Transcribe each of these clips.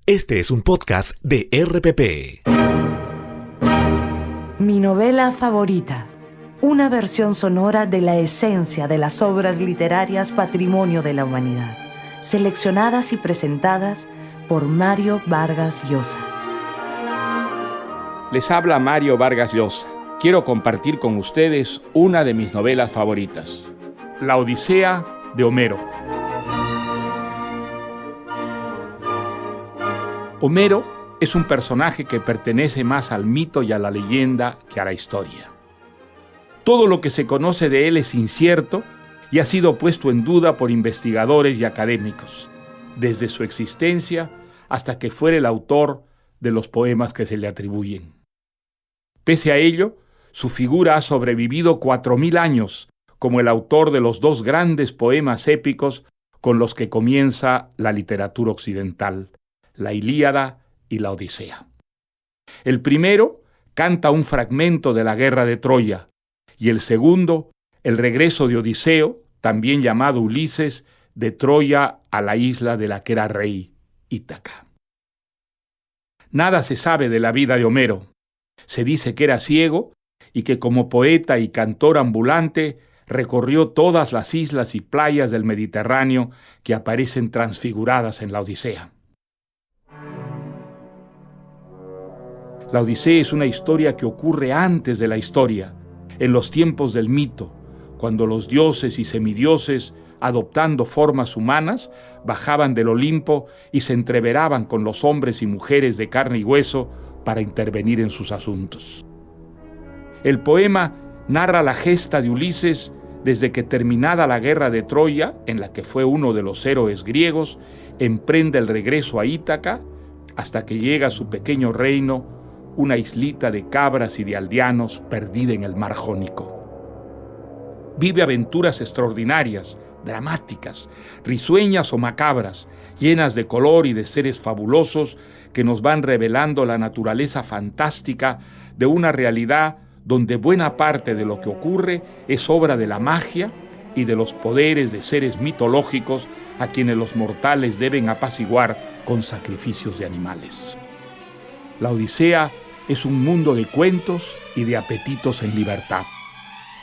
Este es un podcast de RPP. Mi novela favorita. Una versión sonora de la esencia de las obras literarias Patrimonio de la Humanidad, seleccionadas y presentadas por Mario Vargas Llosa. Les habla Mario Vargas Llosa. Quiero compartir con ustedes una de mis novelas favoritas, La Odisea de Homero. Homero es un personaje que pertenece más al mito y a la leyenda que a la historia. Todo lo que se conoce de él es incierto y ha sido puesto en duda por investigadores y académicos, desde su existencia hasta que fuera el autor de los poemas que se le atribuyen. Pese a ello, su figura ha sobrevivido 4000 años como el autor de los dos grandes poemas épicos con los que comienza la literatura occidental, la Ilíada y la Odisea. El primero canta un fragmento de la guerra de Troya y el segundo, el regreso de Odiseo, también llamado Ulises, de Troya a la isla de la que era rey, Ítaca. Nada se sabe de la vida de Homero. Se dice que era ciego y que como poeta y cantor ambulante recorrió todas las islas y playas del Mediterráneo que aparecen transfiguradas en la Odisea. La Odisea es una historia que ocurre antes de la historia, en los tiempos del mito, cuando los dioses y semidioses, adoptando formas humanas, bajaban del Olimpo y se entreveraban con los hombres y mujeres de carne y hueso para intervenir en sus asuntos. El poema narra la gesta de Ulises desde que, terminada la guerra de Troya, en la que fue uno de los héroes griegos, emprende el regreso a Ítaca hasta que llega a su pequeño reino, una islita de cabras y de aldeanos perdida en el mar Jónico. Vive aventuras extraordinarias, dramáticas, risueñas o macabras, llenas de color y de seres fabulosos que nos van revelando la naturaleza fantástica de una realidad donde buena parte de lo que ocurre es obra de la magia y de los poderes de seres mitológicos a quienes los mortales deben apaciguar con sacrificios de animales. La Odisea es un mundo de cuentos y de apetitos en libertad.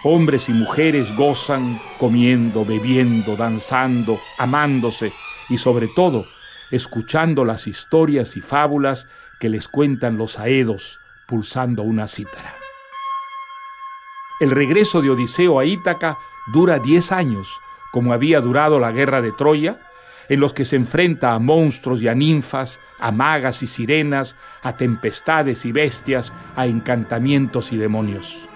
Hombres y mujeres gozan comiendo, bebiendo, danzando, amándose y sobre todo escuchando las historias y fábulas que les cuentan los aedos pulsando una cítara. El regreso de Odiseo a Ítaca dura 10 años, como había durado la guerra de Troya, en los que se enfrenta a monstruos y a ninfas, a magas y sirenas, a tempestades y bestias, a encantamientos y demonios.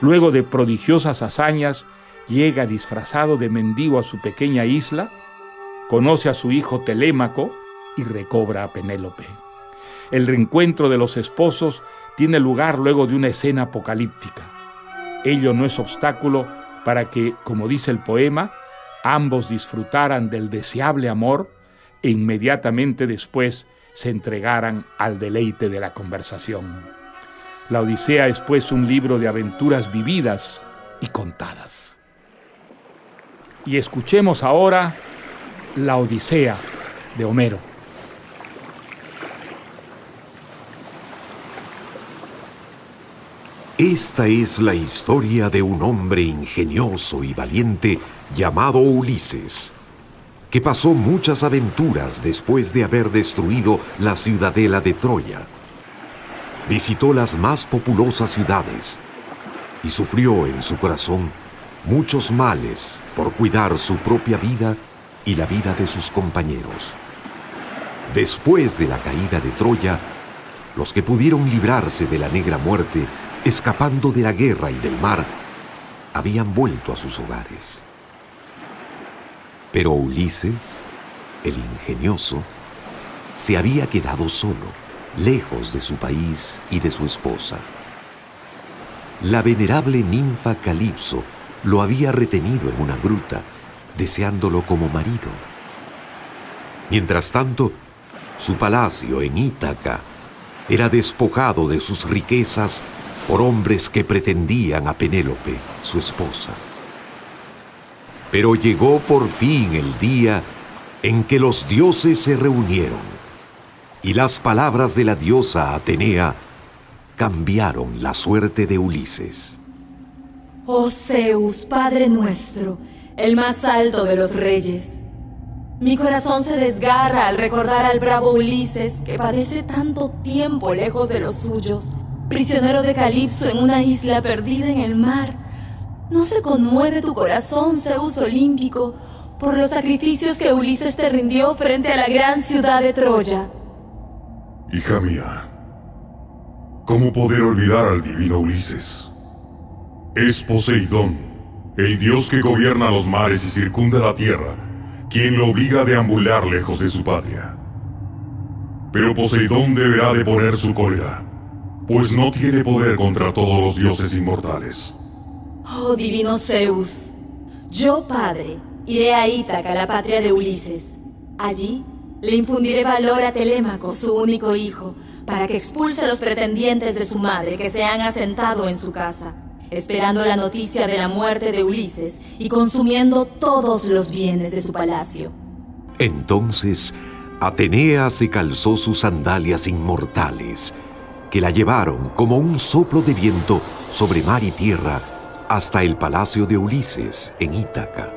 Luego de prodigiosas hazañas, llega disfrazado de mendigo a su pequeña isla, conoce a su hijo Telémaco y recobra a Penélope. El reencuentro de los esposos tiene lugar luego de una escena apocalíptica. Ello no es obstáculo para que, como dice el poema, ambos disfrutaran del deseable amor e inmediatamente después se entregaran al deleite de la conversación. La Odisea es pues un libro de aventuras vividas y contadas. Y escuchemos ahora La Odisea de Homero. Esta es la historia de un hombre ingenioso y valiente llamado Ulises, que pasó muchas aventuras después de haber destruido la ciudadela de Troya. Visitó las más populosas ciudades y sufrió en su corazón muchos males por cuidar su propia vida y la vida de sus compañeros. Después de la caída de Troya, los que pudieron librarse de la negra muerte, escapando de la guerra y del mar, habían vuelto a sus hogares. Pero Ulises, el ingenioso, se había quedado solo, lejos de su país y de su esposa. La venerable ninfa Calipso lo había retenido en una gruta, deseándolo como marido. Mientras tanto, su palacio en Ítaca era despojado de sus riquezas por hombres que pretendían a Penélope, su esposa. Pero llegó por fin el día en que los dioses se reunieron Y las palabras de la diosa Atenea cambiaron la suerte de Ulises. Oh Zeus, Padre nuestro, el más alto de los reyes. Mi corazón se desgarra al recordar al bravo Ulises, que padece tanto tiempo lejos de los suyos, prisionero de Calipso en una isla perdida en el mar. ¿No se conmueve tu corazón, Zeus olímpico, por los sacrificios que Ulises te rindió frente a la gran ciudad de Troya? Hija mía, ¿cómo poder olvidar al divino Ulises? Es Poseidón, el dios que gobierna los mares y circunda la tierra, quien lo obliga a deambular lejos de su patria. Pero Poseidón deberá de poner su cólera, pues no tiene poder contra todos los dioses inmortales. Oh divino Zeus, yo, padre, iré a Ítaca, la patria de Ulises. Allí le infundiré valor a Telémaco, su único hijo, para que expulse a los pretendientes de su madre que se han asentado en su casa, esperando la noticia de la muerte de Ulises y consumiendo todos los bienes de su palacio. Entonces, Atenea se calzó sus sandalias inmortales, que la llevaron como un soplo de viento sobre mar y tierra hasta el palacio de Ulises en Ítaca.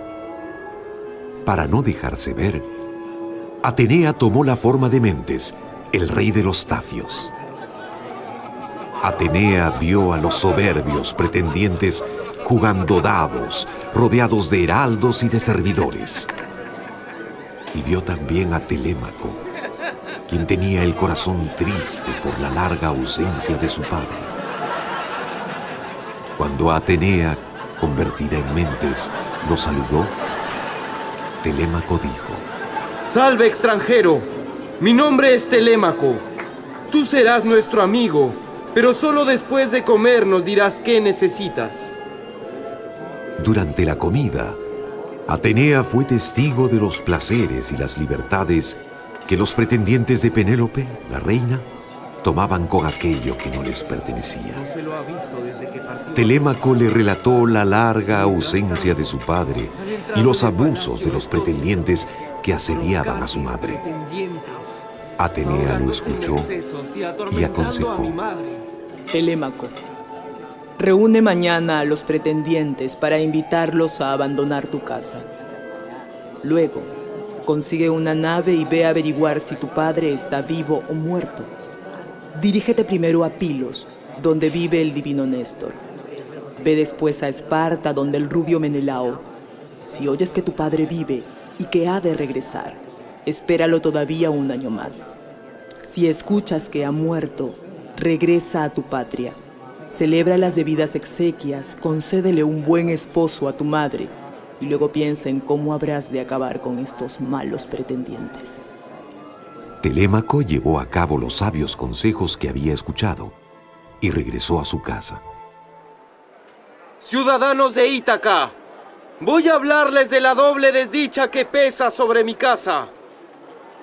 Para no dejarse ver, Atenea tomó la forma de Mentes, el rey de los Tafios. Atenea vio a los soberbios pretendientes jugando dados, rodeados de heraldos y de servidores. Y vio también a Telémaco, quien tenía el corazón triste por la larga ausencia de su padre. Cuando Atenea, convertida en Mentes, lo saludó, Telémaco dijo: «Salve, extranjero, mi nombre es Telémaco. Tú serás nuestro amigo, pero solo después de comer nos dirás qué necesitas». Durante la comida, Atenea fue testigo de los placeres y las libertades que los pretendientes de Penélope, la reina, tomaban con aquello que no les pertenecía. No se lo ha visto desde que partió. Telémaco le relató la larga ausencia de su padre y los abusos de los pretendientes que asediaban a su madre. Atenea lo escuchó y aconsejó: Telémaco, reúne mañana a los pretendientes para invitarlos a abandonar tu casa. Luego, consigue una nave y ve a averiguar si tu padre está vivo o muerto. Dirígete primero a Pilos, donde vive el divino Néstor. Ve después a Esparta, donde el rubio Menelao. Si oyes que tu padre vive y que ha de regresar, espéralo todavía un año más. Si escuchas que ha muerto, regresa a tu patria. Celebra las debidas exequias, concédele un buen esposo a tu madre y luego piensa en cómo habrás de acabar con estos malos pretendientes. Telémaco llevó a cabo los sabios consejos que había escuchado y regresó a su casa. «Ciudadanos de Ítaca, voy a hablarles de la doble desdicha que pesa sobre mi casa.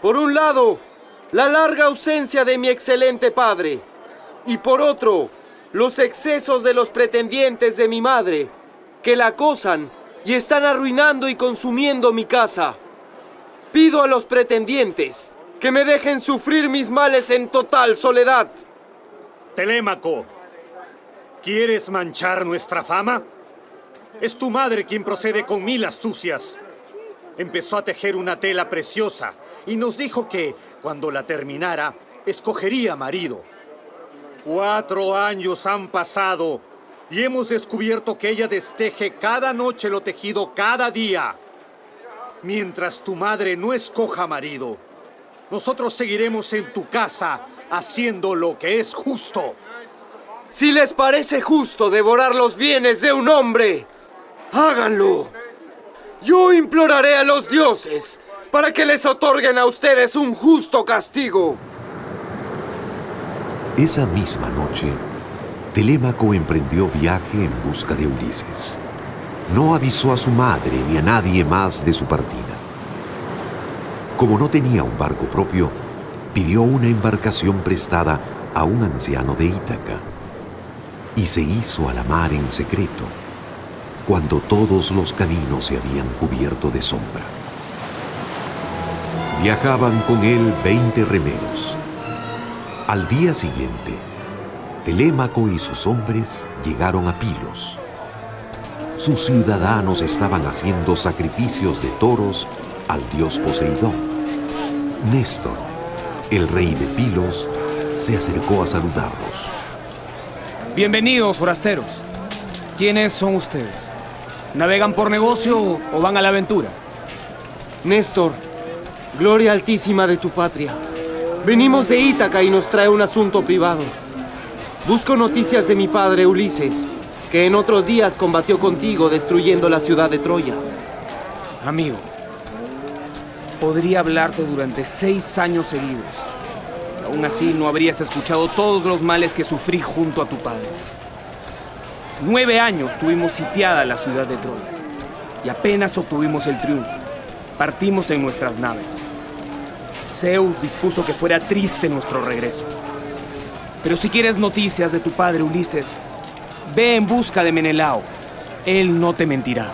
Por un lado, la larga ausencia de mi excelente padre, y por otro, los excesos de los pretendientes de mi madre, que la acosan y están arruinando y consumiendo mi casa. Pido a los pretendientes que me dejen sufrir mis males en total soledad». Telémaco, ¿quieres manchar nuestra fama? Es tu madre quien procede con 1000 astucias. Empezó a tejer una tela preciosa y nos dijo que, cuando la terminara, escogería marido. 4 años han pasado y hemos descubierto que ella desteje cada noche lo tejido cada día. Mientras tu madre no escoja marido, nosotros seguiremos en tu casa haciendo lo que es justo. Si les parece justo devorar los bienes de un hombre, háganlo. Yo imploraré a los dioses para que les otorguen a ustedes un justo castigo. Esa misma noche, Telémaco emprendió viaje en busca de Ulises. No avisó a su madre ni a nadie más de su partida. Como no tenía un barco propio, pidió una embarcación prestada a un anciano de Ítaca y se hizo a la mar en secreto, cuando todos los caminos se habían cubierto de sombra. Viajaban con él 20 remeros, Al día siguiente, Telémaco y sus hombres llegaron a Pilos. Sus ciudadanos estaban haciendo sacrificios de toros al dios Poseidón. Néstor, el rey de Pilos, se acercó a saludarlos. Bienvenidos, forasteros. ¿Quiénes son ustedes? ¿Navegan por negocio o van a la aventura? Néstor, gloria altísima de tu patria. Venimos de Ítaca y nos trae un asunto privado. Busco noticias de mi padre Ulises, que en otros días combatió contigo destruyendo la ciudad de Troya. Amigo, podría hablarte durante 6 años seguidos. Y aún así no habrías escuchado todos los males que sufrí junto a tu padre. 9 años tuvimos sitiada la ciudad de Troya y apenas obtuvimos el triunfo. Partimos en nuestras naves. Zeus dispuso que fuera triste nuestro regreso. Pero si quieres noticias de tu padre Ulises, ve en busca de Menelao. Él no te mentirá.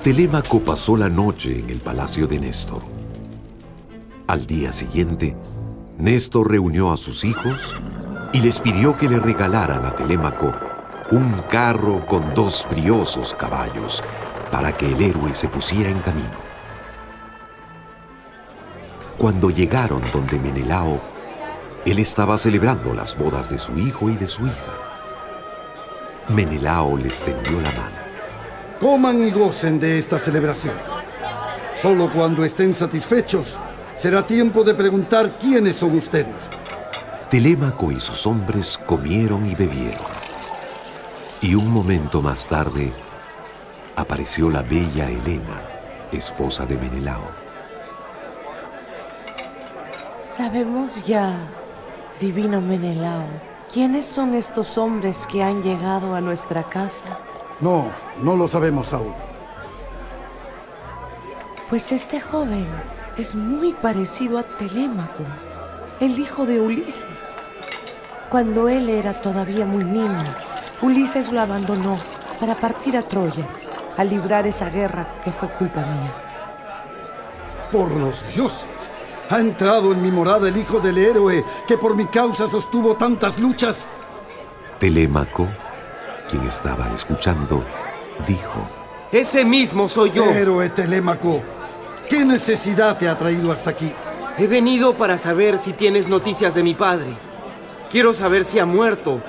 Telémaco pasó la noche en el palacio de Néstor. Al día siguiente, Néstor reunió a sus hijos y les pidió que le regalaran a Telémaco un carro con 2 briosos caballos para que el héroe se pusiera en camino. Cuando llegaron donde Menelao, él estaba celebrando las bodas de su hijo y de su hija. Menelao les tendió la mano. Coman y gocen de esta celebración. Solo cuando estén satisfechos, será tiempo de preguntar quiénes son ustedes. Telémaco y sus hombres comieron y bebieron. Y un momento más tarde, apareció la bella Helena, esposa de Menelao. Sabemos ya, divino Menelao, ¿quiénes son estos hombres que han llegado a nuestra casa? No lo sabemos aún. Pues este joven es muy parecido a Telémaco, el hijo de Ulises. Cuando él era todavía muy niño, Ulises lo abandonó para partir a Troya, a librar esa guerra que fue culpa mía. Por los dioses, ¿ha entrado en mi morada el hijo del héroe que por mi causa sostuvo tantas luchas? Telémaco, quien estaba escuchando, dijo: ¡Ese mismo soy yo! Héroe Telémaco, ¿qué necesidad te ha traído hasta aquí? He venido para saber si tienes noticias de mi padre. Quiero saber si ha muerto.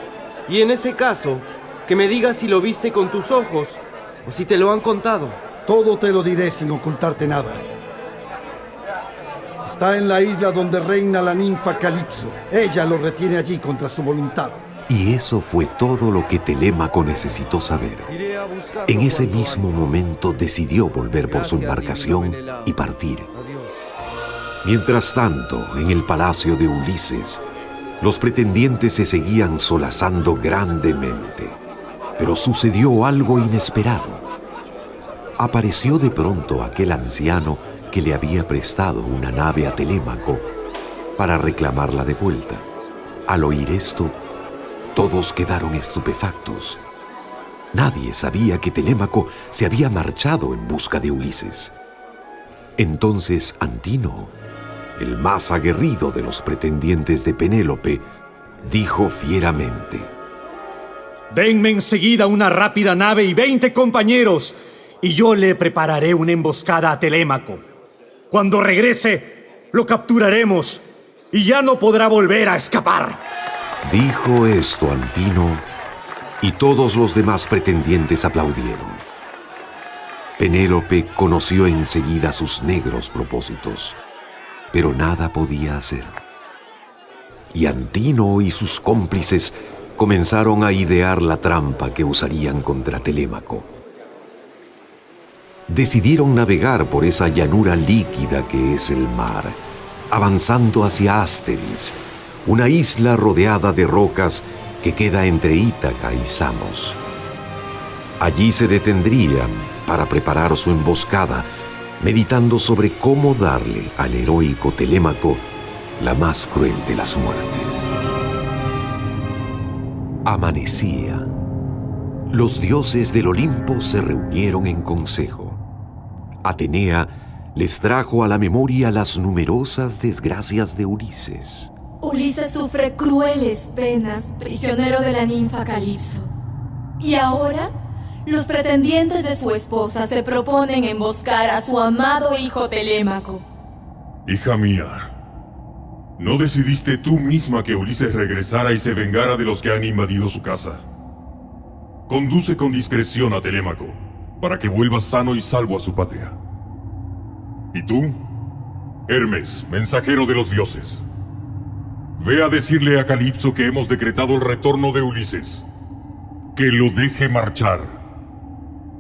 Y en ese caso, que me digas si lo viste con tus ojos o si te lo han contado. Todo te lo diré sin ocultarte nada. Está en la isla donde reina la ninfa Calipso. Ella lo retiene allí contra su voluntad. Y eso fue todo lo que Telémaco necesitó saber. En ese mismo momento decidió volver por su embarcación y partir. Mientras tanto, en el palacio de Ulises, los pretendientes se seguían solazando grandemente. Pero sucedió algo inesperado. Apareció de pronto aquel anciano que le había prestado una nave a Telémaco para reclamarla de vuelta. Al oír esto, todos quedaron estupefactos. Nadie sabía que Telémaco se había marchado en busca de Ulises. Entonces Antínoo, el más aguerrido de los pretendientes de Penélope, dijo fieramente: Denme enseguida una rápida nave y 20 compañeros, y yo le prepararé una emboscada a Telémaco. Cuando regrese, lo capturaremos y ya no podrá volver a escapar. Dijo esto Antínoo, y todos los demás pretendientes aplaudieron. Penélope conoció enseguida sus negros propósitos, pero nada podía hacer. Y Antínoo y sus cómplices comenzaron a idear la trampa que usarían contra Telémaco. Decidieron navegar por esa llanura líquida que es el mar, avanzando hacia Asteris, una isla rodeada de rocas que queda entre Ítaca y Samos. Allí se detendrían para preparar su emboscada, meditando sobre cómo darle al heroico Telémaco la más cruel de las muertes. Amanecía. Los dioses del Olimpo se reunieron en consejo. Atenea les trajo a la memoria las numerosas desgracias de Ulises. Ulises sufre crueles penas, prisionero de la ninfa Calipso. Y ahora, los pretendientes de su esposa se proponen emboscar a su amado hijo Telémaco. Hija mía, ¿no decidiste tú misma que Ulises regresara y se vengara de los que han invadido su casa? Conduce con discreción a Telémaco, para que vuelva sano y salvo a su patria. ¿Y tú? Hermes, mensajero de los dioses. Ve a decirle a Calipso que hemos decretado el retorno de Ulises. Que lo deje marchar.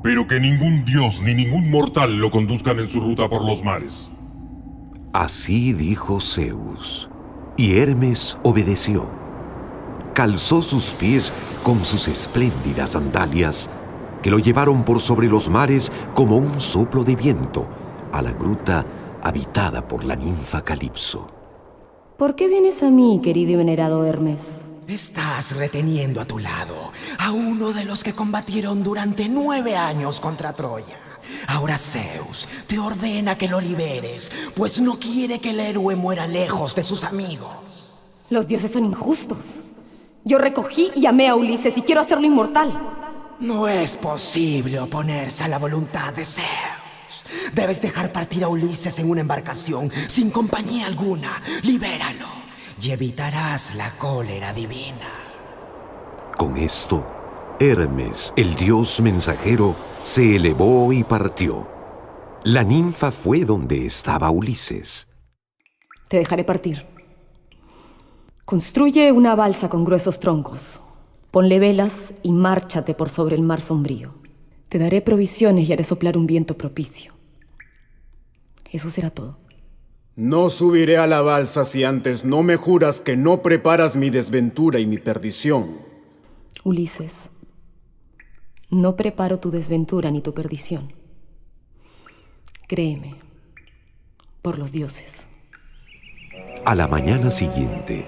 Pero que ningún dios ni ningún mortal lo conduzcan en su ruta por los mares. Así dijo Zeus, y Hermes obedeció. Calzó sus pies con sus espléndidas sandalias, que lo llevaron por sobre los mares como un soplo de viento a la gruta habitada por la ninfa Calipso. ¿Por qué vienes a mí, querido y venerado Hermes? Estás reteniendo a tu lado a uno de los que combatieron durante 9 años contra Troya. Ahora Zeus te ordena que lo liberes, pues no quiere que el héroe muera lejos de sus amigos. Los dioses son injustos. Yo recogí y amé a Ulises y quiero hacerlo inmortal. No es posible oponerse a la voluntad de Zeus. Debes dejar partir a Ulises en una embarcación sin compañía alguna. Libéralo y evitarás la cólera divina. Con esto, Hermes, el dios mensajero, se elevó y partió. La ninfa fue donde estaba Ulises. Te dejaré partir. Construye una balsa con gruesos troncos. Ponle velas y márchate por sobre el mar sombrío. Te daré provisiones y haré soplar un viento propicio. Eso será todo. No subiré a la balsa si antes no me juras que no preparas mi desventura y mi perdición. Ulises, no preparo tu desventura ni tu perdición. Créeme, por los dioses. A la mañana siguiente,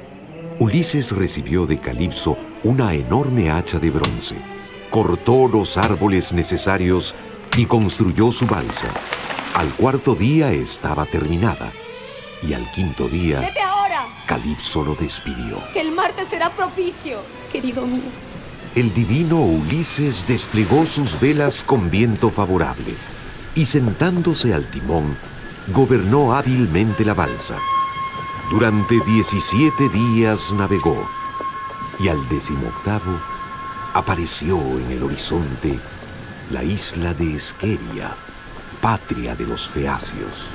Ulises recibió de Calipso una enorme hacha de bronce, cortó los árboles necesarios y construyó su balsa. Al 4.º día estaba terminada, y al 5.º día, ¡Vete ahora! Calipso lo despidió. Que el mar te será propicio, querido mío. El divino Ulises desplegó sus velas con viento favorable, y sentándose al timón, gobernó hábilmente la balsa. Durante 17 días navegó, y al 18º apareció en el horizonte la isla de Esqueria, patria de los feacios.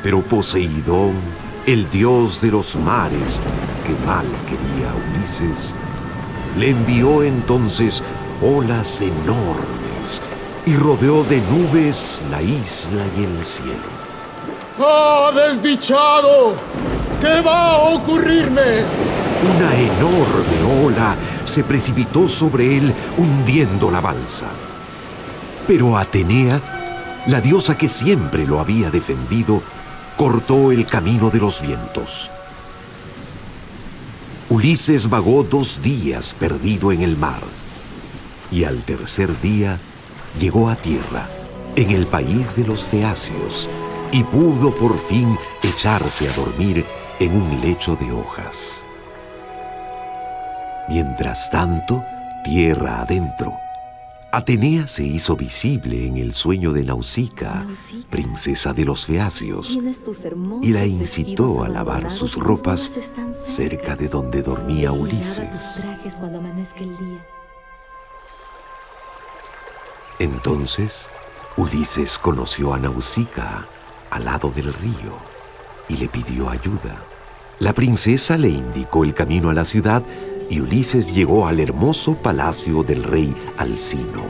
Pero Poseidón, el dios de los mares, que mal quería a Ulises, le envió entonces olas enormes y rodeó de nubes la isla y el cielo. ¡Ah, desdichado! ¿Qué va a ocurrirme? Una enorme ola se precipitó sobre él, hundiendo la balsa. Pero Atenea, la diosa que siempre lo había defendido, cortó el camino de los vientos. Ulises vagó 2 días perdido en el mar, y al 3.er día llegó a tierra, en el país de los feacios, y pudo por fin echarse a dormir en un lecho de hojas. Mientras tanto, tierra adentro, Atenea se hizo visible en el sueño de Nausicaa, princesa de los feacios, y la incitó a lavar sus ropas cerca de donde dormía Ulises. Entonces, Ulises conoció a Nausicaa al lado del río y le pidió ayuda. La princesa le indicó el camino a la ciudad y Ulises llegó al hermoso palacio del rey Alcino.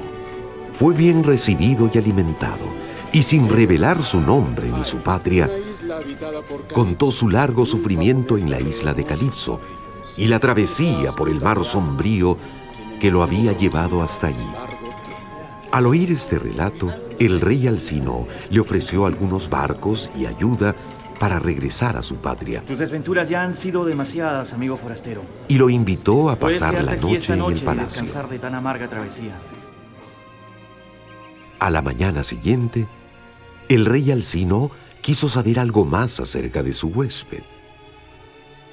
Fue bien recibido y alimentado, y sin revelar su nombre ni su patria, contó su largo sufrimiento en la isla de Calipso y la travesía por el mar sombrío que lo había llevado hasta allí. Al oír este relato, el rey Alcino le ofreció algunos barcos y ayuda para regresar a su patria. Tus desventuras ya han sido demasiadas, amigo forastero. Y lo invitó a Puedes pasar quedarte la aquí noche esta en el noche y palacio. descansar de tan amarga travesía. A la mañana siguiente, el rey Alcino quiso saber algo más acerca de su huésped.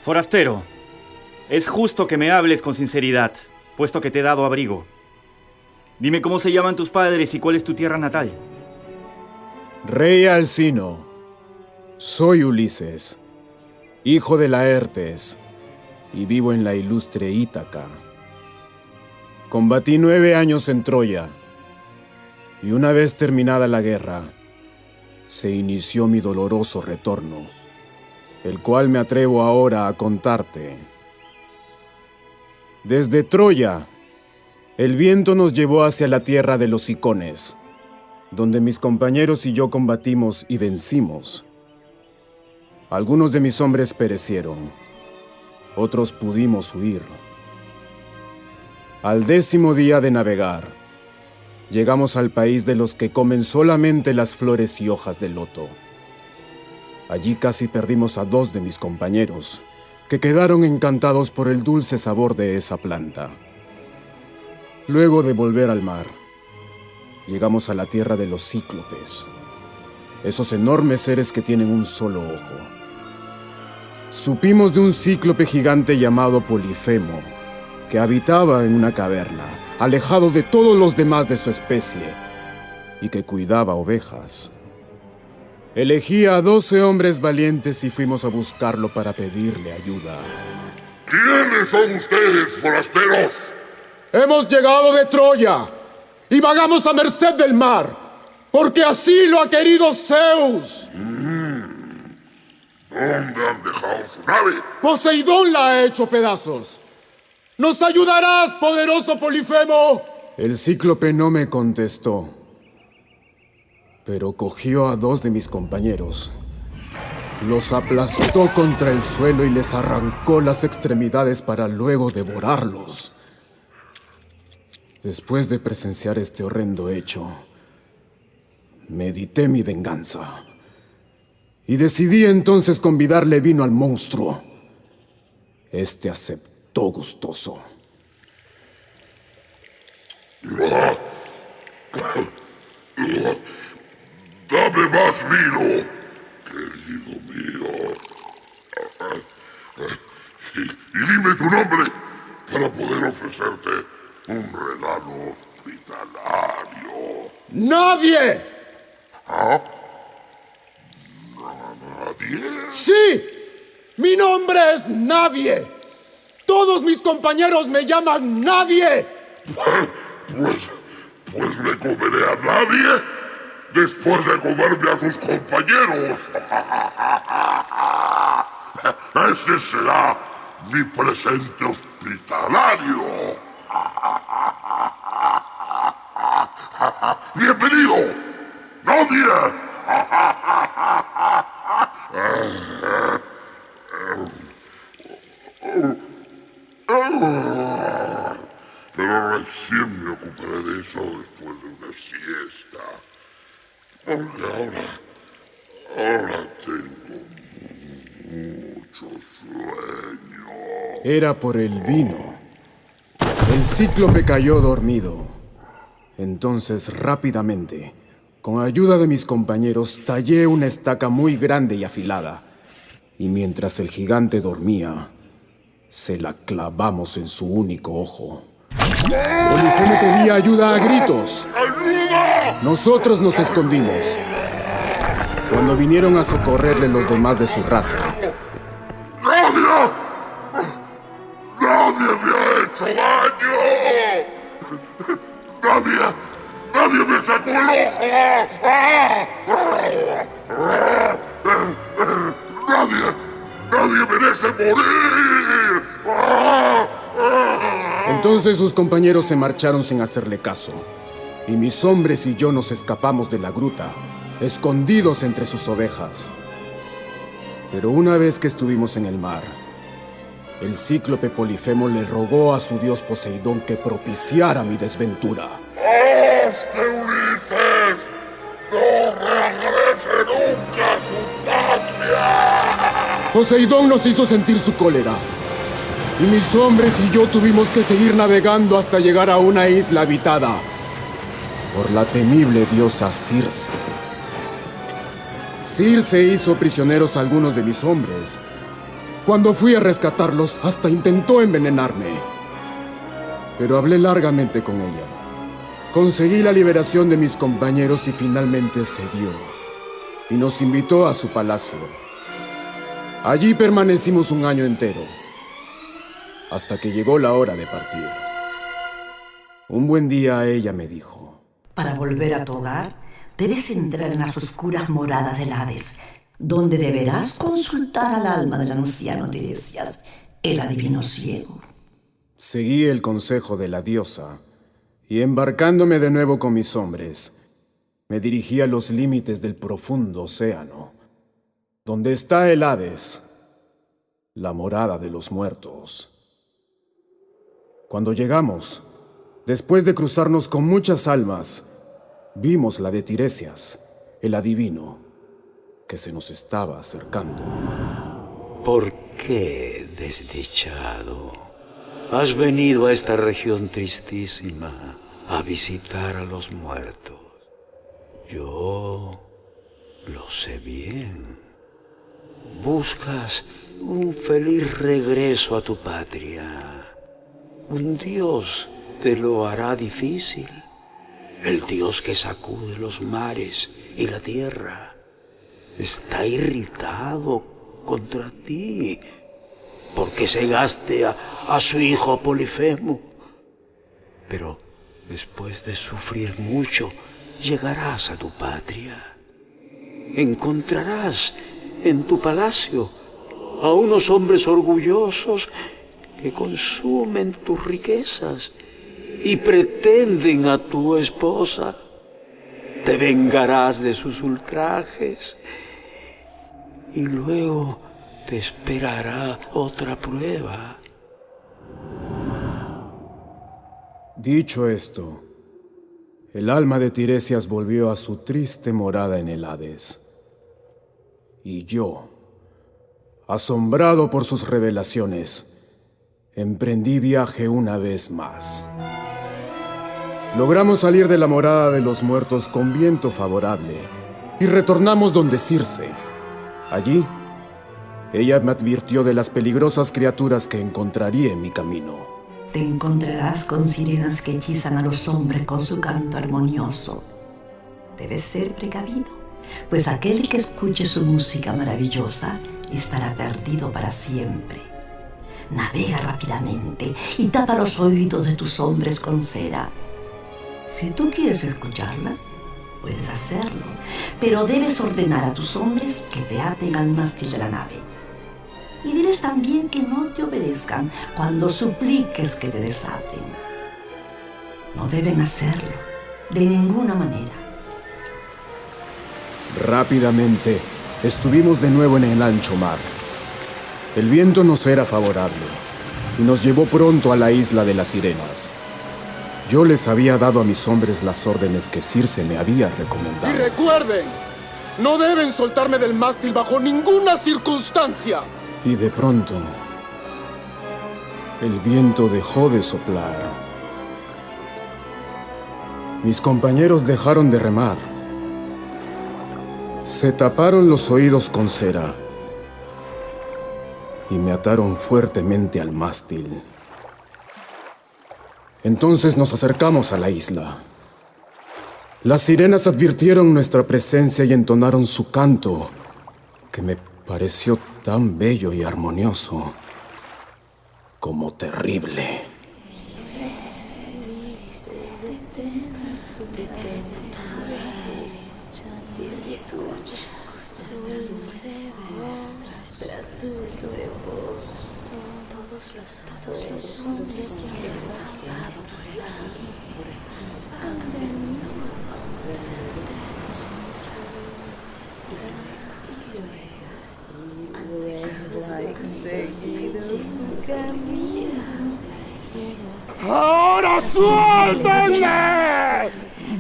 Forastero, es justo que me hables con sinceridad, puesto que te he dado abrigo. Dime cómo se llaman tus padres y cuál es tu tierra natal. Rey Alcino, soy Ulises, hijo de Laertes, y vivo en la ilustre Ítaca. Combatí 9 años en Troya, y una vez terminada la guerra, se inició mi doloroso retorno, el cual me atrevo ahora a contarte. Desde Troya, el viento nos llevó hacia la tierra de los Icones, donde mis compañeros y yo combatimos y vencimos. Algunos de mis hombres perecieron, otros pudimos huir. Al 10º día de navegar, llegamos al país de los que comen solamente las flores y hojas de loto. Allí casi perdimos a 2 de mis compañeros, que quedaron encantados por el dulce sabor de esa planta. Luego de volver al mar, llegamos a la tierra de los cíclopes, esos enormes seres que tienen un solo ojo. Supimos de un cíclope gigante llamado Polifemo, que habitaba en una caverna, alejado de todos los demás de su especie, y que cuidaba ovejas. Elegí a 12 hombres valientes y fuimos a buscarlo para pedirle ayuda. ¿Quiénes son ustedes, forasteros? Hemos llegado de Troya y vagamos a merced del mar, porque así lo ha querido Zeus. ¿Dónde han dejado su nave? Poseidón la ha hecho pedazos. ¿Nos ayudarás, poderoso Polifemo? El cíclope no me contestó, pero cogió a 2 de mis compañeros, los aplastó contra el suelo y les arrancó las extremidades para luego devorarlos. Después de presenciar este horrendo hecho, medité mi venganza y decidí entonces convidarle vino al monstruo. Este aceptó gustoso. ¡Dame más vino, querido mío! Y dime tu nombre para poder ofrecerte un regalo hospitalario. ¡Nadie! ¿Ah? ¿Nadie? ¡Sí! ¡Mi nombre es Nadie! ¡Todos mis compañeros me llaman Nadie! Pues me comeré a Nadie después de comerme a sus compañeros. Ese será mi presente hospitalario. ¡Bienvenido, Nadie! Pero recién me ocuparé de eso después de una siesta. Porque ahora tengo mucho sueño. Era por el vino. El cíclope cayó dormido. Entonces, rápidamente, con ayuda de mis compañeros, tallé una estaca muy grande y afilada. Y mientras el gigante dormía, se la clavamos en su único ojo. Polifemo pedía ayuda a gritos. ¡Ayuda! Nosotros nos escondimos. Cuando vinieron a socorrerle los demás de su raza. ¡Nadie! ¡Nadie me ha hecho daño! ¡Nadie me sacó el ojo! ¡Nadie merece morir! Entonces sus compañeros se marcharon sin hacerle caso, y mis hombres y yo nos escapamos de la gruta, escondidos entre sus ovejas. Pero una vez que estuvimos en el mar, el cíclope Polifemo le rogó a su dios Poseidón que propiciara mi desventura. ¡Haz que Ulises no regrese nunca a su patria! Poseidón nos hizo sentir su cólera, y mis hombres y yo tuvimos que seguir navegando hasta llegar a una isla habitada por la temible diosa Circe. Circe hizo prisioneros a algunos de mis hombres Cuando fui a rescatarlos, hasta intentó envenenarme. Pero hablé largamente con ella. Conseguí la liberación de mis compañeros y finalmente cedió. Y nos invitó a su palacio. Allí permanecimos un año entero, hasta que llegó la hora de partir. Un buen día ella me dijo: Para volver a tu hogar, debes entrar en las oscuras moradas del Hades, donde deberás consultar al alma del anciano Tiresias, el adivino ciego. Seguí el consejo de la diosa, y embarcándome de nuevo con mis hombres, me dirigí a los límites del profundo océano, donde está el Hades, la morada de los muertos. Cuando llegamos, después de cruzarnos con muchas almas, vimos la de Tiresias, el adivino, que se nos estaba acercando. ¿Por qué, desdichado, has venido a esta región tristísima a visitar a los muertos? Yo lo sé bien. Buscas un feliz regreso a tu patria. Un Dios te lo hará difícil. El Dios que sacude los mares y la tierra está irritado contra ti porque cegaste a su hijo Polifemo. Pero después de sufrir mucho, llegarás a tu patria. Encontrarás en tu palacio a unos hombres orgullosos que consumen tus riquezas y pretenden a tu esposa. Te vengarás de sus ultrajes y luego te esperará otra prueba. Dicho esto, el alma de Tiresias volvió a su triste morada en el Hades. Y yo, asombrado por sus revelaciones, emprendí viaje una vez más. Logramos salir de la morada de los muertos con viento favorable y retornamos donde Circe. Allí, ella me advirtió de las peligrosas criaturas que encontraría en mi camino. Te encontrarás con sirenas que hechizan a los hombres con su canto armonioso. Debes ser precavido, pues aquel que escuche su música maravillosa estará perdido para siempre. Navega rápidamente y tapa los oídos de tus hombres con cera. Si tú quieres escucharlas, puedes hacerlo, pero debes ordenar a tus hombres que te aten al mástil de la nave. Y diles también que no te obedezcan cuando supliques que te desaten. No deben hacerlo, de ninguna manera. Rápidamente, estuvimos de nuevo en el ancho mar. El viento nos era favorable y nos llevó pronto a la isla de las sirenas. Yo les había dado a mis hombres las órdenes que Circe me había recomendado. Y recuerden, no deben soltarme del mástil bajo ninguna circunstancia. Y de pronto, el viento dejó de soplar. Mis compañeros dejaron de remar. Se taparon los oídos con cera y me ataron fuertemente al mástil. Entonces nos acercamos a la isla. Las sirenas advirtieron nuestra presencia y entonaron su canto, que me pareció tan bello y armonioso como terrible. Todos los hombres que han pasado por aquí han venido han seguido su camino. ¡Ahora suéltenme!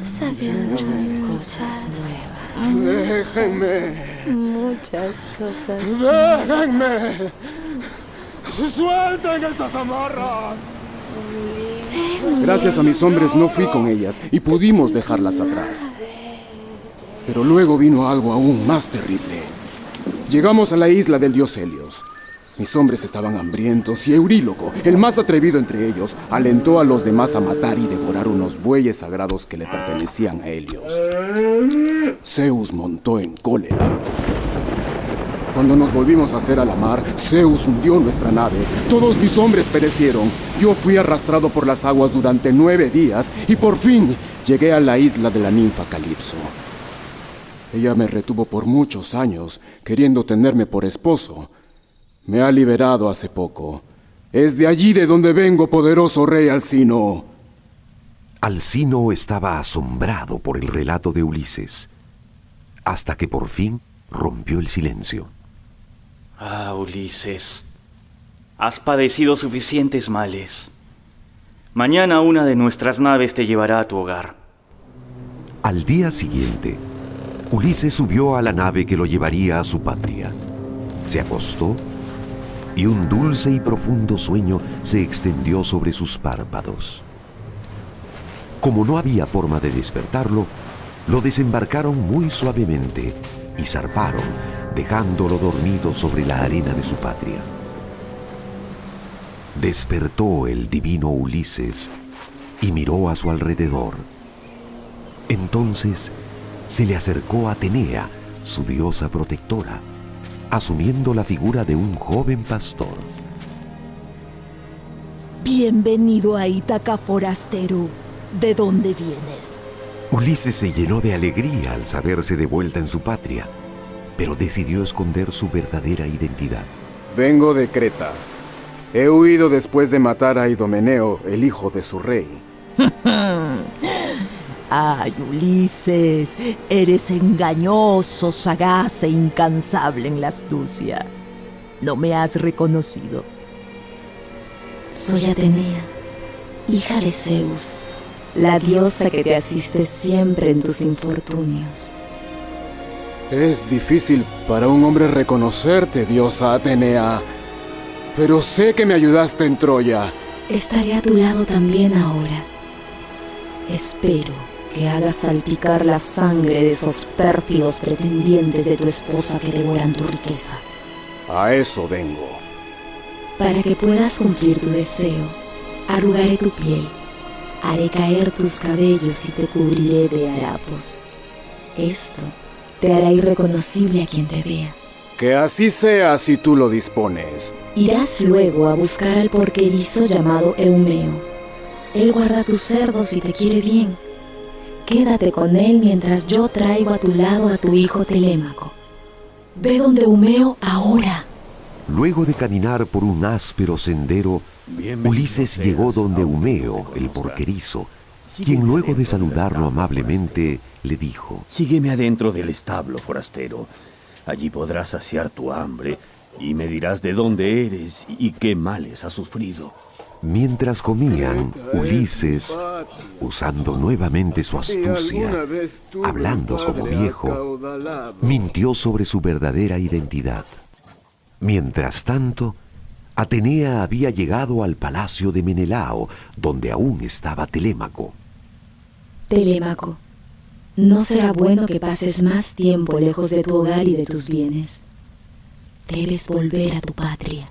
Sabiendo muchas nuevas. ¡Déjenme! Muchas cosas. ¡Déjenme! ¡Suelten estas amarras! Gracias a mis hombres no fui con ellas y pudimos dejarlas atrás. Pero luego vino algo aún más terrible. Llegamos a la isla del dios Helios. Mis hombres estaban hambrientos y Euríloco, el más atrevido entre ellos, alentó a los demás a matar y devorar unos bueyes sagrados que le pertenecían a Helios. Zeus montó en cólera. Cuando nos volvimos a hacer a la mar, Zeus hundió nuestra nave. Todos mis hombres perecieron. Yo fui arrastrado por las aguas durante 9 días y por fin llegué a la isla de la ninfa Calipso. Ella me retuvo por muchos años, queriendo tenerme por esposo. Me ha liberado hace poco. Es de allí de donde vengo, poderoso rey Alcino. Alcino estaba asombrado por el relato de Ulises, hasta que por fin rompió el silencio. Ah, Ulises, has padecido suficientes males. Mañana una de nuestras naves te llevará a tu hogar. Al día siguiente, Ulises subió a la nave que lo llevaría a su patria. Se acostó y un dulce y profundo sueño se extendió sobre sus párpados. Como no había forma de despertarlo, lo desembarcaron muy suavemente y zarparon, dejándolo dormido sobre la arena de su patria. Despertó el divino Ulises y miró a su alrededor. Entonces se le acercó Atenea, su diosa protectora, asumiendo la figura de un joven pastor. Bienvenido a Ítaca, forastero. ¿De dónde vienes? Ulises se llenó de alegría al saberse de vuelta en su patria, pero decidió esconder su verdadera identidad. Vengo de Creta. He huido después de matar a Idomeneo, el hijo de su rey. Ay, Ulises, eres engañoso, sagaz e incansable en la astucia. ¿No me has reconocido? Soy Atenea, hija de Zeus, la diosa que te asiste siempre en tus infortunios. Es difícil para un hombre reconocerte, diosa Atenea, pero sé que me ayudaste en Troya. Estaré a tu lado también ahora. Espero que hagas salpicar la sangre de esos pérfidos pretendientes de tu esposa que devoran tu riqueza. A eso vengo. Para que puedas cumplir tu deseo, arrugaré tu piel, haré caer tus cabellos y te cubriré de harapos. Esto te hará irreconocible a quien te vea. Que así sea si tú lo dispones. Irás luego a buscar al porquerizo llamado Eumeo. Él guarda tus cerdos y te quiere bien. Quédate con él mientras yo traigo a tu lado a tu hijo Telémaco. Ve donde Eumeo ahora. Luego de caminar por un áspero sendero, Ulises llegó donde Eumeo, el porquerizo, quien luego de saludarlo amablemente, le dijo: Sígueme adentro del establo, forastero. Allí podrás saciar tu hambre y me dirás de dónde eres y qué males has sufrido. Mientras comían, Ulises, usando nuevamente su astucia, hablando como viejo, mintió sobre su verdadera identidad. Mientras tanto, Atenea había llegado al palacio de Menelao, donde aún estaba Telémaco. Telémaco, no será bueno que pases más tiempo lejos de tu hogar y de tus bienes. Debes volver a tu patria.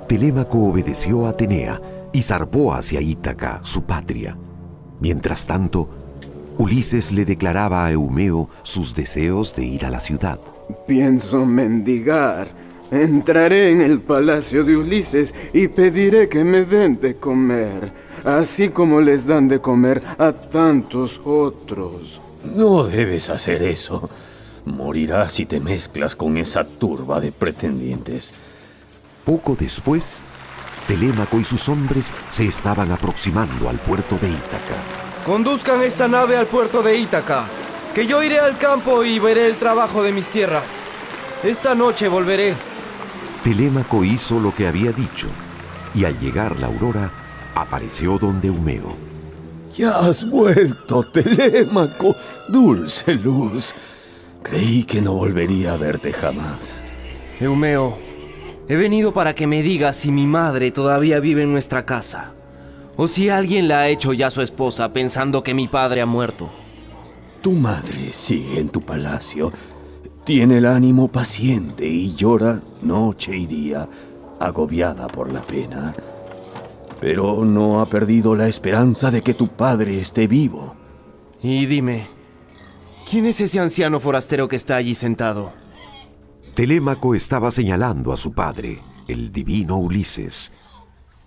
Telémaco obedeció a Atenea y zarpó hacia Ítaca, su patria. Mientras tanto, Ulises le declaraba a Eumeo sus deseos de ir a la ciudad. Pienso mendigar. Entraré en el palacio de Ulises y pediré que me den de comer, así como les dan de comer a tantos otros. No debes hacer eso. Morirás si te mezclas con esa turba de pretendientes. Poco después, Telémaco y sus hombres se estaban aproximando al puerto de Ítaca. Conduzcan esta nave al puerto de Ítaca, que yo iré al campo y veré el trabajo de mis tierras. Esta noche volveré. Telémaco hizo lo que había dicho, y al llegar la aurora, apareció donde Eumeo. Ya has vuelto, Telémaco, dulce luz. Creí que no volvería a verte jamás. Eumeo, he venido para que me digas si mi madre todavía vive en nuestra casa, o si alguien la ha hecho ya su esposa pensando que mi padre ha muerto. Tu madre sigue en tu palacio. Tiene el ánimo paciente y llora noche y día, agobiada por la pena, pero no ha perdido la esperanza de que tu padre esté vivo. Y dime, ¿quién es ese anciano forastero que está allí sentado? Telémaco estaba señalando a su padre, el divino Ulises.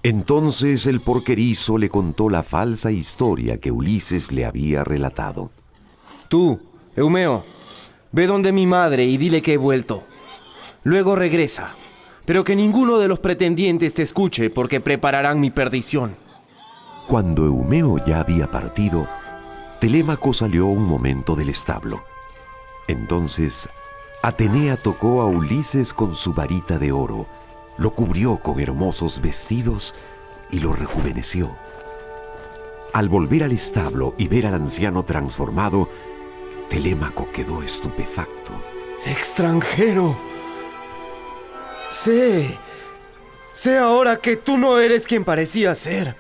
Entonces el porquerizo le contó la falsa historia que Ulises le había relatado. Tú, Eumeo, ve donde mi madre y dile que he vuelto. Luego regresa, pero que ninguno de los pretendientes te escuche porque prepararán mi perdición. Cuando Eumeo ya había partido, Telémaco salió un momento del establo. Entonces Atenea tocó a Ulises con su varita de oro, lo cubrió con hermosos vestidos y lo rejuveneció. Al volver al establo y ver al anciano transformado, Telémaco quedó estupefacto. ¡Extranjero! Sé ahora que tú no eres quien parecías ser.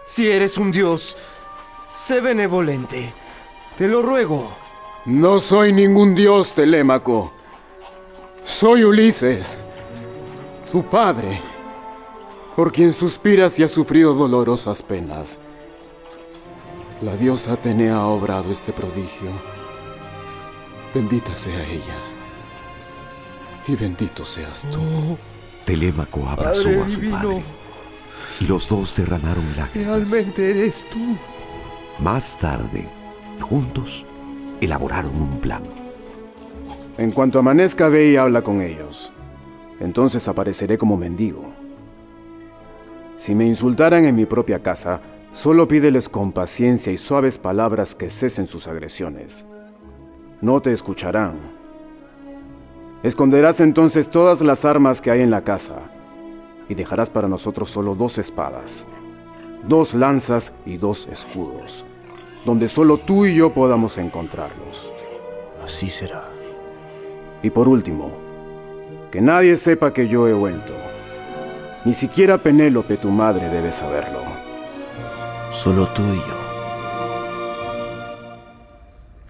Si eres un dios, sé benevolente. Te lo ruego. No soy ningún dios, Telémaco. Soy Ulises, tu padre, por quien suspiras y has sufrido dolorosas penas. La diosa Atenea ha obrado este prodigio. Bendita sea ella. Y bendito seas tú. Telémaco abrazó Padre a su divino, padre y los dos derramaron lágrimas. realmente eres tú. Más tarde, juntos, elaboraron un plan. En cuanto amanezca, ve y habla con ellos. Entonces apareceré como mendigo. Si me insultaran en mi propia casa, solo pídeles con paciencia y suaves palabras que cesen sus agresiones. No te escucharán. Esconderás entonces todas las armas que hay en la casa y dejarás para nosotros solo 2 espadas, 2 lanzas y 2 escudos, donde solo tú y yo podamos encontrarlos. Así será. Y por último, que nadie sepa que yo he vuelto. Ni siquiera Penélope, tu madre, debe saberlo. Solo tú y yo.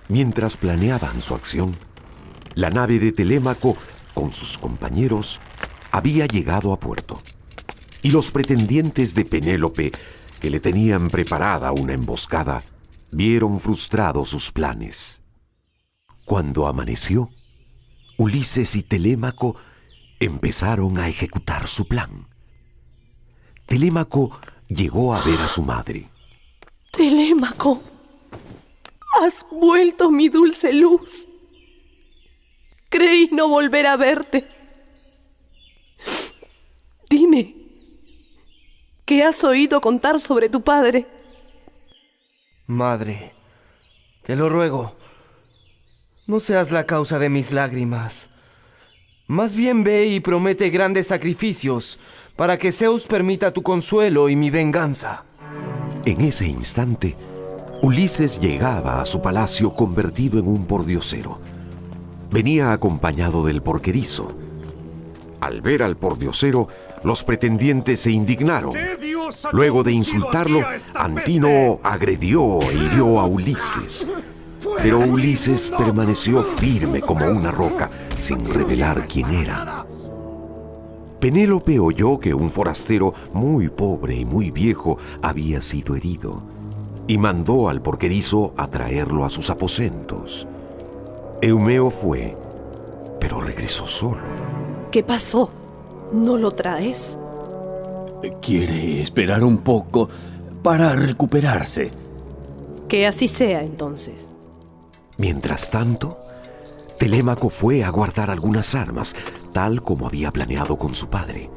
Mientras planeaban su acción, la nave de Telémaco, con sus compañeros, había llegado a puerto. Y los pretendientes de Penélope, que le tenían preparada una emboscada, vieron frustrados sus planes. Cuando amaneció, Ulises y Telémaco empezaron a ejecutar su plan. Telémaco llegó a ver a su madre. Telémaco, has vuelto, mi dulce luz. Creí no volver a verte. Dime, ¿qué has oído contar sobre tu padre? Madre, te lo ruego, no seas la causa de mis lágrimas. Más bien ve y promete grandes sacrificios para que Zeus permita tu consuelo y mi venganza. En ese instante, Ulises llegaba a su palacio convertido en un pordiosero. Venía acompañado del porquerizo. Al ver al pordiosero, los pretendientes se indignaron. Luego de insultarlo, Antínoo agredió e hirió a Ulises. Pero Ulises permaneció firme como una roca, sin revelar quién era. Penélope oyó que un forastero muy pobre y muy viejo había sido herido, y mandó al porquerizo a traerlo a sus aposentos. Eumeo fue, pero regresó solo. ¿Qué pasó? ¿No lo traes? Quiere esperar un poco para recuperarse. Que así sea, entonces. Mientras tanto, Telémaco fue a guardar algunas armas, tal como había planeado con su padre.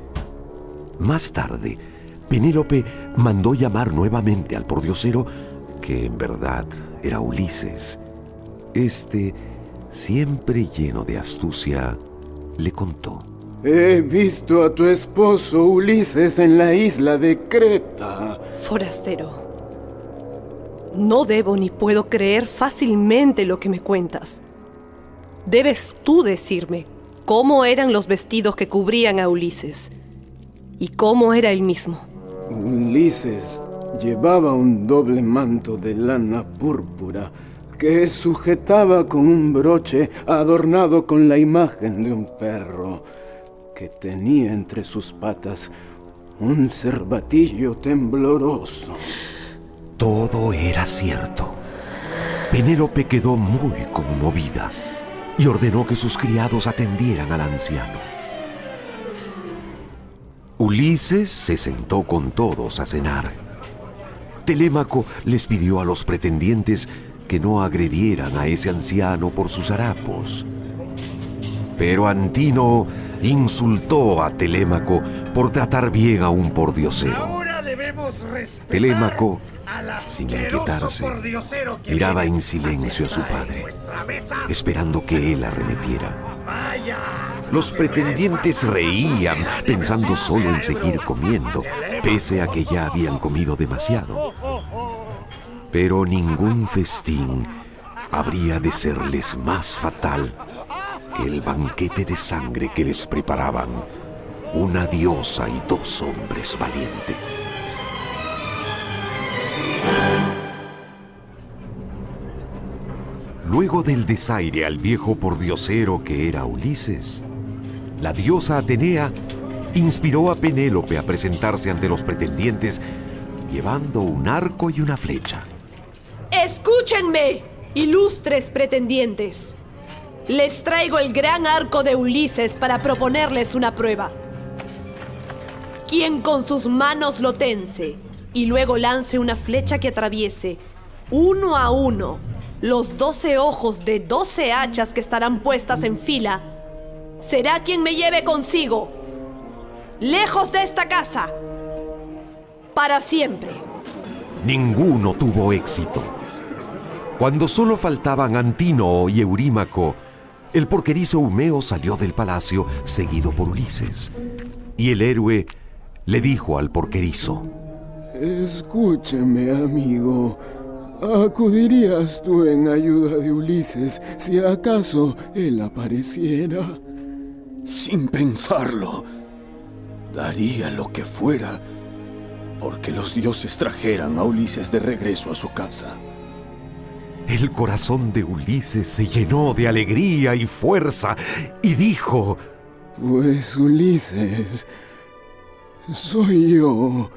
Más tarde, Penélope mandó llamar nuevamente al pordiosero, que en verdad era Ulises. Este, siempre lleno de astucia, le contó. He visto a tu esposo Ulises en la isla de Creta. Forastero, no debo ni puedo creer fácilmente lo que me cuentas. Debes tú decirme cómo eran los vestidos que cubrían a Ulises y cómo era él mismo. Ulises llevaba un doble manto de lana púrpura que sujetaba con un broche adornado con la imagen de un perro. que tenía entre sus patas un cervatillo tembloroso. Todo era cierto. Penélope quedó muy conmovida y ordenó que sus criados atendieran al anciano. Ulises se sentó con todos a cenar. Telémaco les pidió a los pretendientes que no agredieran a ese anciano por sus harapos. Pero Antínoo insultó a Telémaco por tratar bien a un pordiosero. Telémaco, sin inquietarse, miraba en silencio a su padre, esperando que él arremetiera. Los pretendientes reían, pensando solo en seguir comiendo, pese a que ya habían comido demasiado. Pero ningún festín habría de serles más fatal que el banquete de sangre que les preparaban una diosa y dos hombres valientes. Luego del desaire al viejo pordiosero que era Ulises, la diosa Atenea inspiró a Penélope a presentarse ante los pretendientes llevando un arco y una flecha. ¡Escúchenme, ilustres pretendientes! Les traigo el gran arco de Ulises para proponerles una prueba. Quien con sus manos lo tense y luego lance una flecha que atraviese, uno a uno, los 12 ojos de 12 hachas que estarán puestas en fila, será quien me lleve consigo, lejos de esta casa, para siempre. Ninguno tuvo éxito. Cuando solo faltaban Antínoo y Eurímaco, el porquerizo Eumeo salió del palacio seguido por Ulises. Y el héroe le dijo al porquerizo: Escúchame, amigo. ¿Acudirías tú en ayuda de Ulises si acaso él apareciera? Sin pensarlo, daría lo que fuera porque los dioses trajeran a Ulises de regreso a su casa. El corazón de Ulises se llenó de alegría y fuerza y dijo: Pues Ulises, soy yo.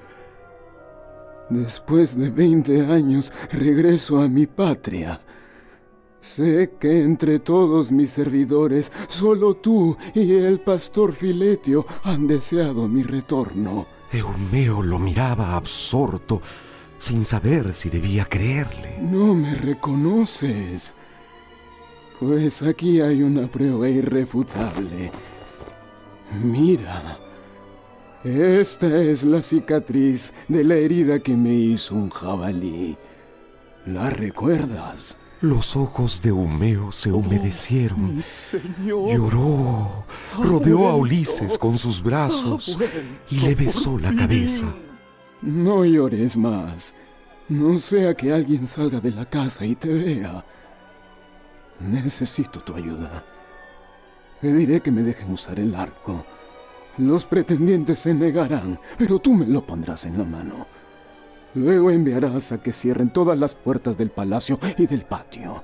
Después de 20 años regreso a mi patria. Sé que entre todos mis servidores, solo tú y el pastor Filetio han deseado mi retorno. Eumeo lo miraba absorto, sin saber si debía creerle. No me reconoces. Pues aquí hay una prueba irrefutable. Mira. Esta es la cicatriz de la herida que me hizo un jabalí. ¿La recuerdas? Los ojos de Eumeo se humedecieron. Mi señor. Lloró, rodeó a Ulises con sus brazos y le besó la cabeza. No llores más. No sea que alguien salga de la casa y te vea. Necesito tu ayuda. Pediré que me dejen usar el arco. Los pretendientes se negarán, pero tú me lo pondrás en la mano. Luego enviarás a que cierren todas las puertas del palacio y del patio.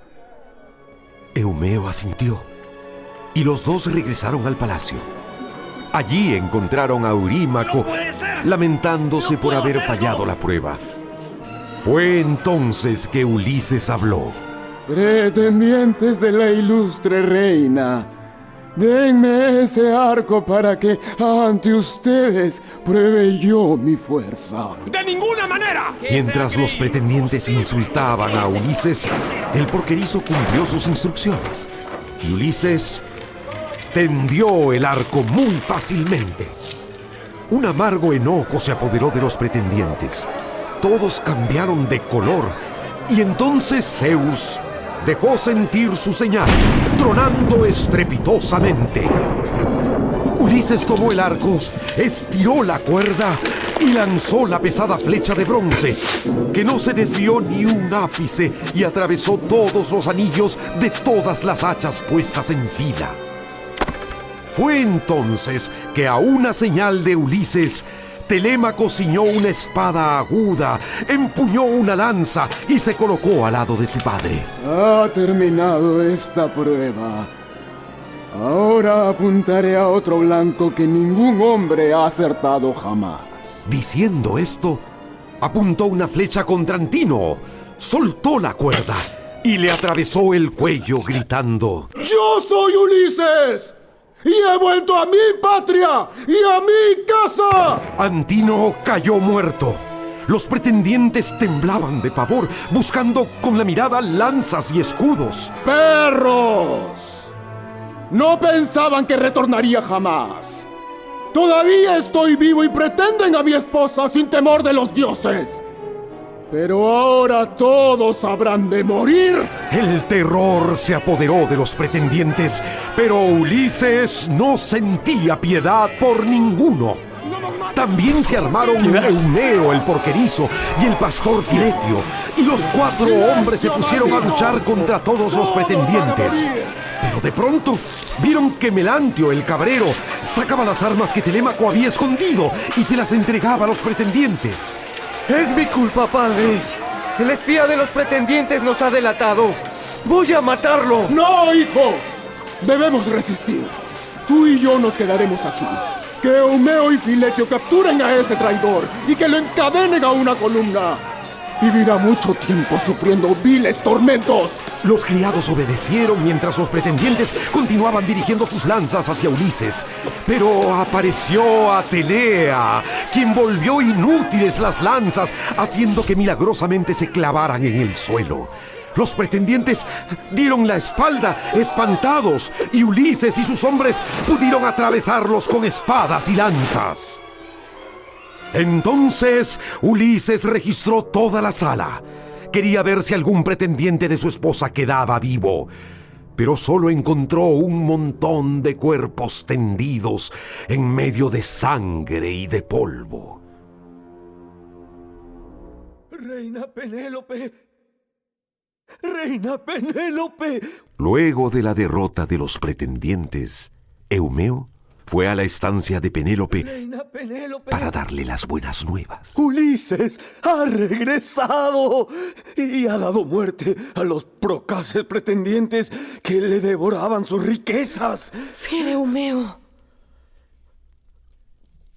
Eumeo asintió, y los dos regresaron al palacio. Allí encontraron a Eurímaco, lamentándose por haber fallado la prueba. Fue entonces que Ulises habló. Pretendientes de la ilustre reina, denme ese arco para que ante ustedes pruebe yo mi fuerza. ¡De ninguna manera! Mientras los pretendientes insultaban a Ulises, el porquerizo cumplió sus instrucciones. Y Ulises tendió el arco muy fácilmente. Un amargo enojo se apoderó de los pretendientes. Todos cambiaron de color. Y entonces Zeus dejó sentir su señal, tronando estrepitosamente. Ulises tomó el arco, estiró la cuerda y lanzó la pesada flecha de bronce, que no se desvió ni un ápice y atravesó todos los anillos de todas las hachas puestas en fila. Fue entonces que a una señal de Ulises, Telémaco ciñó una espada aguda, empuñó una lanza y se colocó al lado de su padre. Ha terminado esta prueba. Ahora apuntaré a otro blanco que ningún hombre ha acertado jamás. Diciendo esto, apuntó una flecha contra Antino, soltó la cuerda y le atravesó el cuello gritando: ¡Yo soy Ulises! ¡Y he vuelto a mi patria y a mi casa! Antino cayó muerto. Los pretendientes temblaban de pavor, buscando con la mirada lanzas y escudos. ¡Perros! No pensaban que retornaría jamás. Todavía estoy vivo y pretenden a mi esposa sin temor de los dioses. Pero ahora todos habrán de morir. El terror se apoderó de los pretendientes, pero Ulises no sentía piedad por ninguno. También se armaron Eumeo el porquerizo y el pastor Filetio, y los 4 hombres se pusieron a luchar contra todos los pretendientes. Pero de pronto vieron que Melantio el cabrero sacaba las armas que Telémaco había escondido y se las entregaba a los pretendientes. Es mi culpa, padre. El espía de los pretendientes nos ha delatado. ¡Voy a matarlo! ¡No, hijo! Debemos resistir. Tú y yo nos quedaremos aquí. Que Eumeo y Filetio capturen a ese traidor y que lo encadenen a una columna. Vivirá mucho tiempo sufriendo viles tormentos. Los criados obedecieron mientras los pretendientes continuaban dirigiendo sus lanzas hacia Ulises. Pero apareció Atenea, quien volvió inútiles las lanzas, haciendo que milagrosamente se clavaran en el suelo. Los pretendientes dieron la espalda, espantados, y Ulises y sus hombres pudieron atravesarlos con espadas y lanzas. Entonces Ulises registró toda la sala. Quería ver si algún pretendiente de su esposa quedaba vivo, pero solo encontró un montón de cuerpos tendidos en medio de sangre y de polvo. ¡Reina Penélope! ¡Reina Penélope! Luego de la derrota de los pretendientes, Eumeo fue a la estancia de Penélope para darle las buenas nuevas. ¡Ulises ha regresado! Y ha dado muerte a los procaces pretendientes que le devoraban sus riquezas. Eumeo.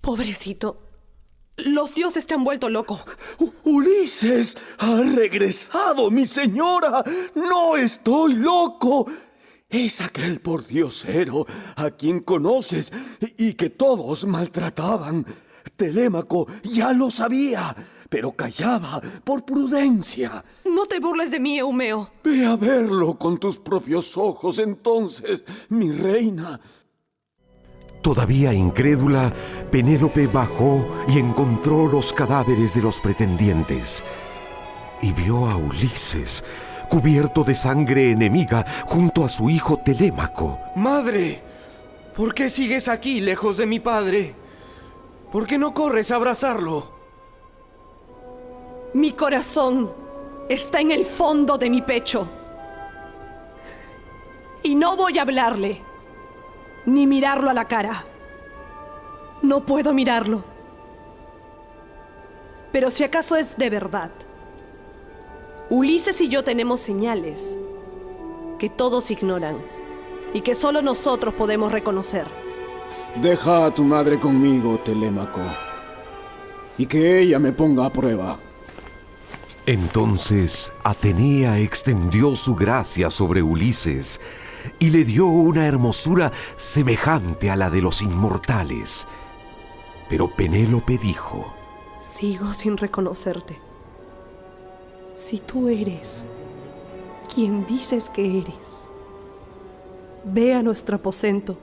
Pobrecito. Los dioses te han vuelto loco. ¡Ulises ha regresado, mi señora! ¡No estoy loco! Es aquel pordiosero a quien conoces y que todos maltrataban. Telémaco ya lo sabía, pero callaba por prudencia. No te burles de mí, Eumeo. Ve a verlo con tus propios ojos entonces, mi reina. Todavía incrédula, Penélope bajó y encontró los cadáveres de los pretendientes. Y vio a Ulises cubierto de sangre enemiga junto a su hijo Telémaco. ¡Madre! ¿Por qué sigues aquí, lejos de mi padre? ¿Por qué no corres a abrazarlo? Mi corazón está en el fondo de mi pecho. Y no voy a hablarle, ni mirarlo a la cara. No puedo mirarlo. Pero si acaso es de verdad, Ulises y yo tenemos señales que todos ignoran y que solo nosotros podemos reconocer. Deja a tu madre conmigo, Telémaco, y que ella me ponga a prueba. Entonces Atenea extendió su gracia sobre Ulises y le dio una hermosura semejante a la de los inmortales. Pero Penélope dijo: Sigo sin reconocerte. Si tú eres quien dices que eres, ve a nuestro aposento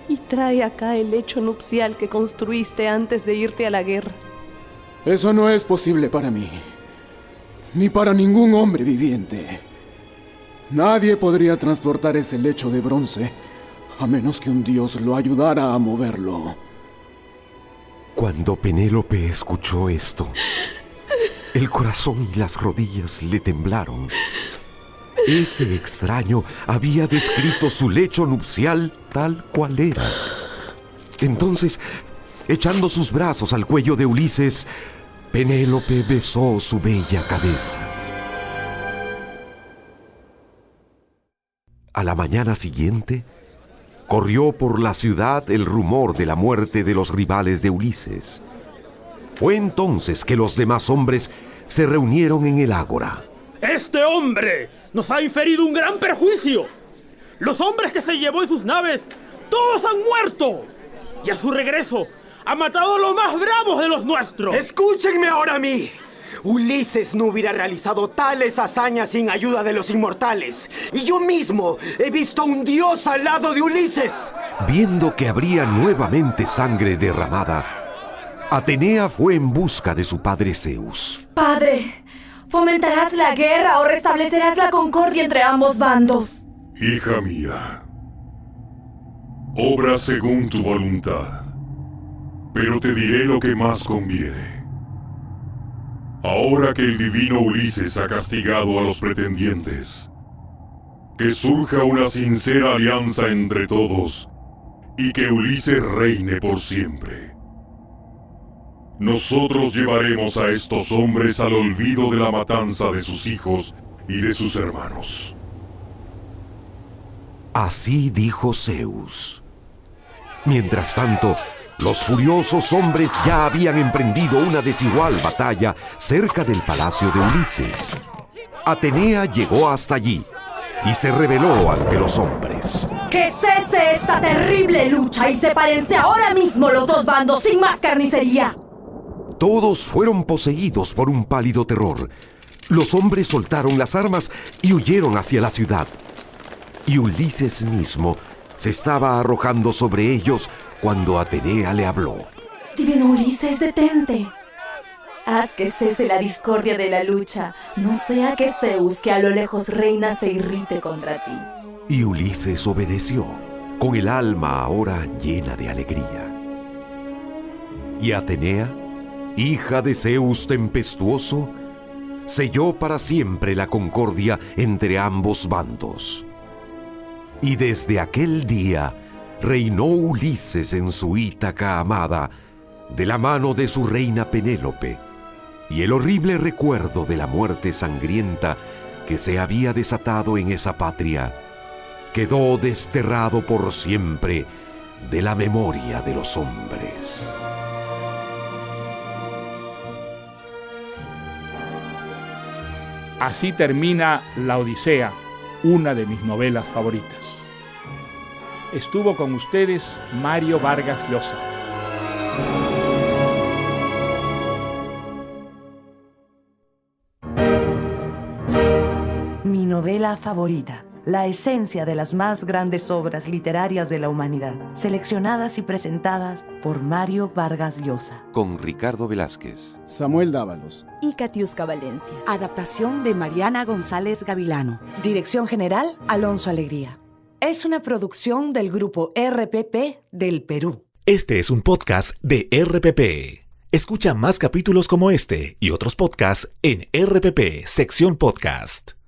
y trae acá el lecho nupcial que construiste antes de irte a la guerra. Eso no es posible para mí, ni para ningún hombre viviente. Nadie podría transportar ese lecho de bronce, a menos que un dios lo ayudara a moverlo. Cuando Penélope escuchó esto, el corazón y las rodillas le temblaron. Ese extraño había descrito su lecho nupcial tal cual era. Entonces, echando sus brazos al cuello de Ulises, Penélope besó su bella cabeza. A la mañana siguiente, corrió por la ciudad el rumor de la muerte de los rivales de Ulises. Fue entonces que los demás hombres se reunieron en el ágora. ¡Este hombre nos ha inferido un gran perjuicio! Los hombres que se llevó en sus naves, todos han muerto. Y a su regreso, ha matado a los más bravos de los nuestros. ¡Escúchenme ahora a mí! Ulises no hubiera realizado tales hazañas sin ayuda de los inmortales. Y yo mismo he visto a un dios al lado de Ulises. Viendo que habría nuevamente sangre derramada, Atenea fue en busca de su padre Zeus. Padre, ¿fomentarás la guerra o restablecerás la concordia entre ambos bandos? Hija mía, obra según tu voluntad, pero te diré lo que más conviene. Ahora que el divino Ulises ha castigado a los pretendientes, que surja una sincera alianza entre todos y que Ulises reine por siempre. Nosotros llevaremos a estos hombres al olvido de la matanza de sus hijos y de sus hermanos. Así dijo Zeus. Mientras tanto, los furiosos hombres ya habían emprendido una desigual batalla cerca del palacio de Ulises. Atenea llegó hasta allí y se rebeló ante los hombres. ¡Que cese esta terrible lucha y sepárense ahora mismo los dos bandos sin más carnicería! Todos fueron poseídos por un pálido terror. Los hombres soltaron las armas y huyeron hacia la ciudad. Y Ulises mismo se estaba arrojando sobre ellos cuando Atenea le habló. Divino Ulises, detente. Haz que cese la discordia de la lucha, no sea que Zeus, que a lo lejos reina, se irrite contra ti. Y Ulises obedeció, con el alma ahora llena de alegría. Y Atenea, hija de Zeus tempestuoso, selló para siempre la concordia entre ambos bandos. Y desde aquel día reinó Ulises en su Ítaca amada, de la mano de su reina Penélope, y el horrible recuerdo de la muerte sangrienta que se había desatado en esa patria quedó desterrado por siempre de la memoria de los hombres. Así termina La Odisea, una de mis novelas favoritas. Estuvo con ustedes Mario Vargas Llosa. Mi novela favorita, la esencia de las más grandes obras literarias de la humanidad, seleccionadas y presentadas por Mario Vargas Llosa. Con Ricardo Velázquez, Samuel Dávalos y Katiuska Valencia. Adaptación de Mariana González Gavilano. Dirección general, Alonso Alegría. Es una producción del grupo RPP del Perú. Este es un podcast de RPP. Escucha más capítulos como este y otros podcasts en RPP, sección podcast.